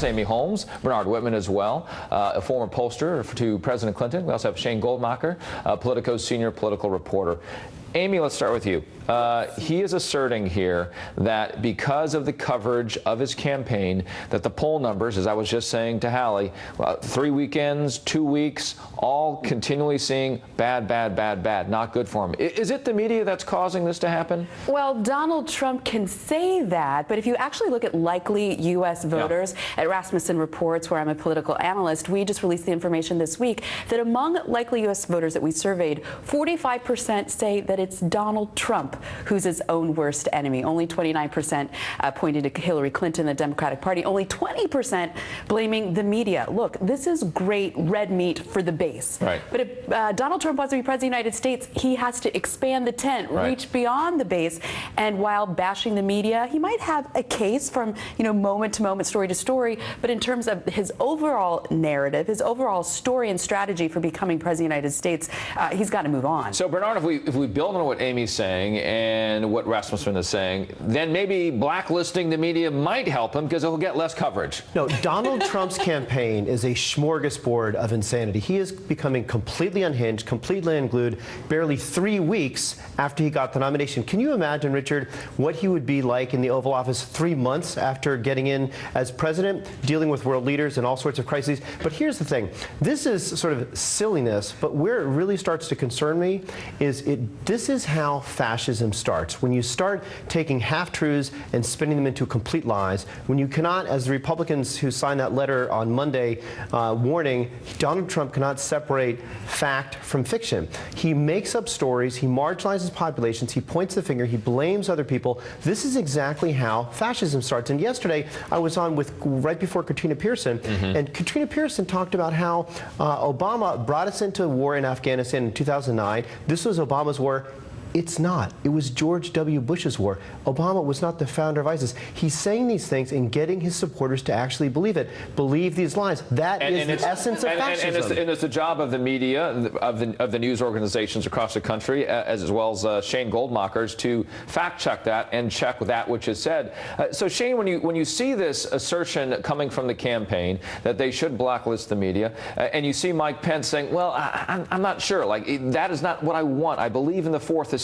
That's Amy Holmes, Bernard Whitman as well, a former pollster to President Clinton. We also have Shane Goldmacher, Politico's senior political reporter. Amy, let's start with you. He is asserting here that because of the coverage of his campaign, that the poll numbers, as I was just saying to Hallie, 3 weekends, 2 weeks, all continually seeing bad, bad, bad, bad, not good for him. Is it the media that's causing this to happen? Well, Donald Trump can say that, but if you actually look at likely U.S. voters at Rasmussen Reports, where I'm a political analyst, we just released the information this week that among likely U.S. voters that we surveyed, 45% say that it's Donald Trump who's his own worst enemy. Only 29% pointed to Hillary Clinton, the Democratic Party. Only 20% blaming the media. Look, this is great red meat for the base. Right. But if Donald Trump wants to be president of the United States, he has to expand the tent, reach beyond the base. And while bashing the media, he might have a case from, moment to moment, story to story. But in terms of his overall narrative, his overall story and strategy for becoming president of the United States, he's got to move on. So, Bernard, if we build on what Amy's saying and what Rasmussen is saying, then maybe blacklisting the media might help him because he'll get less coverage. No, Donald Trump's campaign is a smorgasbord of insanity. He is becoming completely unhinged, completely unglued, barely 3 weeks after he got the nomination. Can you imagine, Richard, what he would be like in the Oval Office 3 months after getting in as president, dealing with world leaders and all sorts of crises? But here's the thing. This is sort of silliness, but where it really starts to concern me is this is how fascism starts. When you start taking half-truths and spinning them into complete lies, when you cannot, as the Republicans who signed that letter on Monday warning, Donald Trump cannot separate fact from fiction. He makes up stories, he marginalizes populations, he points the finger, he blames other people. This is exactly how fascism starts. And yesterday, I was on with right before Katrina Pearson, and Katrina Pearson talked about how Obama brought us into war in Afghanistan in 2009. This was Obama's war. It's not. It was George W. Bush's war. Obama was not the founder of ISIS. He's saying these things and getting his supporters to actually believe it, believe these lies. That is the essence of fascism. And it's the job of the media, of the news organizations across the country, as well as Shane Goldmacher's, to fact check that and check that which is said. So Shane, when you see this assertion coming from the campaign that they should blacklist the media, and you see Mike Pence saying, well, I'm not sure. Like, that is not what I want. I believe in the fourth estate.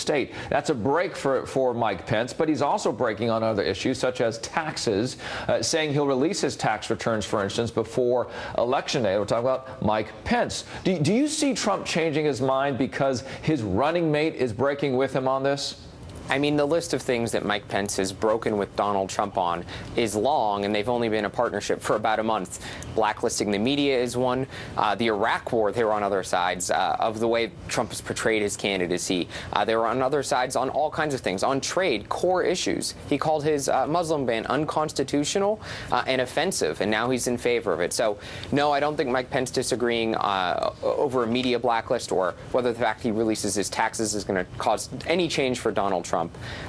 That's a break for Mike Pence, but he's also breaking on other issues such as taxes, saying he'll release his tax returns, for instance, before Election Day. We're talking about Mike Pence. Do you see Trump changing his mind because his running mate is breaking with him on this? I mean, the list of things that Mike Pence has broken with Donald Trump on is long, and they've only been a partnership for about a month. Blacklisting the media is one. The Iraq war, they were on other sides of the way Trump has portrayed his candidacy. They were on other sides on all kinds of things, on trade, core issues. He called his Muslim ban unconstitutional and offensive, and now he's in favor of it. So, no, I don't think Mike Pence disagreeing over a media blacklist or whether the fact he releases his taxes is going to cause any change for Donald Trump.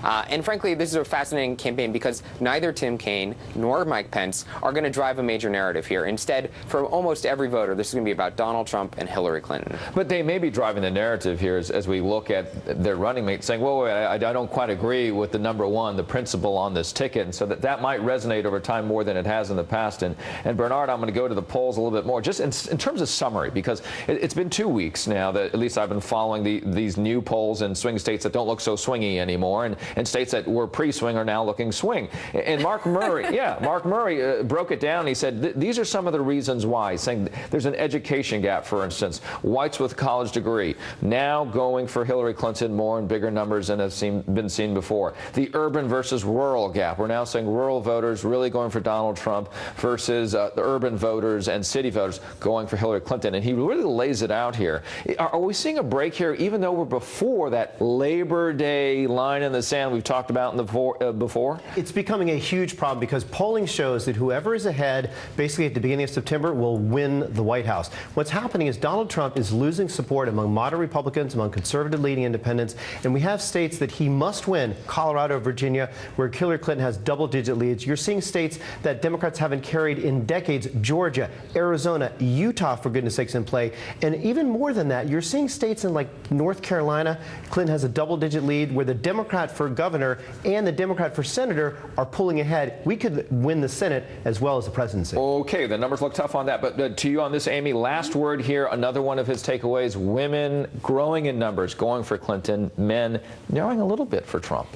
And frankly, this is a fascinating campaign because neither Tim Kaine nor Mike Pence are going to drive a major narrative here. Instead, for almost every voter, this is going to be about Donald Trump and Hillary Clinton. But they may be driving the narrative here as we look at their running mate saying, whoa, wait, I don't quite agree with the number one, the principle on this ticket. And so that might resonate over time more than it has in the past. And Bernard, I'm going to go to the polls a little bit more, just in terms of summary, because it's been 2 weeks now that at least I've been following these new polls in swing states that don't look so swingy anymore. And states that were pre-swing are now looking swing. And Mark Murray, Mark Murray broke it down. He said these are some of the reasons why. He's saying there's an education gap, for instance. Whites with a college degree now going for Hillary Clinton more in bigger numbers than have been seen before. The urban versus rural gap. We're now saying rural voters really going for Donald Trump versus the urban voters and city voters going for Hillary Clinton. And he really lays it out here. Are we seeing a break here, even though we're before that Labor Day line in the sand we've talked about in the before? It's becoming a huge problem because polling shows that whoever is ahead basically at the beginning of September will win the White House. What's happening is Donald Trump is losing support among moderate Republicans, among conservative leading independents, and we have states that he must win, Colorado, Virginia, where Hillary Clinton has double-digit leads. You're seeing states that Democrats haven't carried in decades, Georgia, Arizona, Utah, for goodness sakes, in play. And even more than that, you're seeing states in like North Carolina, Clinton has a double-digit lead, where the Democrats Democrat for governor and the Democrat for senator are pulling ahead. We could win the Senate as well as the presidency. Okay, the numbers look tough on that. But to you on this, Amy, last word here. Another one of his takeaways: women growing in numbers, going for Clinton, men narrowing a little bit for Trump.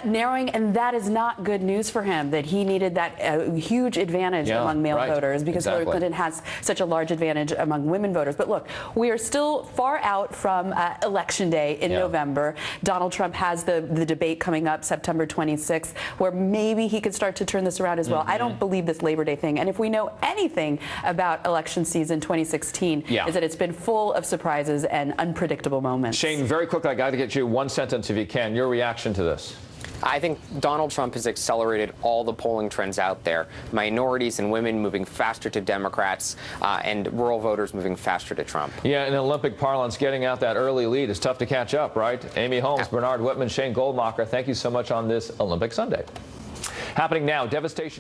Narrowing, and that is not good news for him, that he needed that huge advantage among male voters, because Hillary Clinton has such a large advantage among women voters. But look, we are still far out from Election Day in November. Donald Trump has the debate coming up September 26th, where maybe he could start to turn this around as well. I don't believe this Labor Day thing. And if we know anything about election season 2016, is that it's been full of surprises and unpredictable moments. Shane, very quickly, I got to get you one sentence if you can. Your reaction to this? I think Donald Trump has accelerated all the polling trends out there. Minorities and women moving faster to Democrats, and rural voters moving faster to Trump. Yeah, in Olympic parlance, getting out that early lead is tough to catch up, right? Amy Holmes, Bernard Whitman, Shane Goldmacher, thank you so much on this Olympic Sunday. Happening now, devastation.